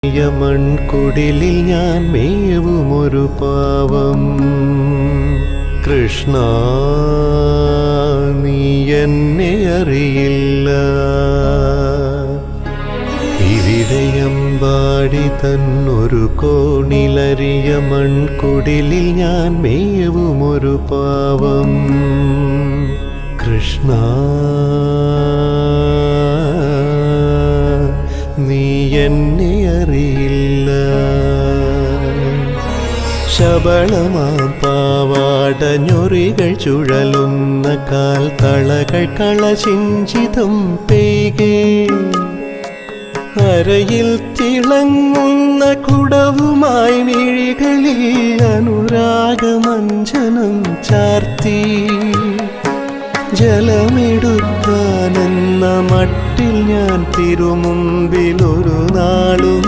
മൺകുടിലിൽ ഞാൻ മേവുമൊരു പാവം. കൃഷ്ണ നീ എന്നെ അറിയില്ല. ഇവിടെയമ്പാടി തന്നൊരു കോണിലരിയ മൺകുടിലിൽ ഞാൻ മേവുമൊരു പാവം. കൃഷ്ണ നീ എന്നെ അറിയില്ല. ശബളമാം പാവാട ഞൊറികൾ ചുഴലുന്ന കാൽ തളകൾ കളശിഞ്ചിതം പെയ്കേ. അരയിൽ തിളങ്ങുന്ന കുടവുമായി മിഴികളിൽ അനുരാഗമഞ്ജനം ചാർത്തി. ജലമെടുക്കാനെന്ന മട്ടിൽ ഞാൻ തിരുമുമ്പിലൊരു നാളും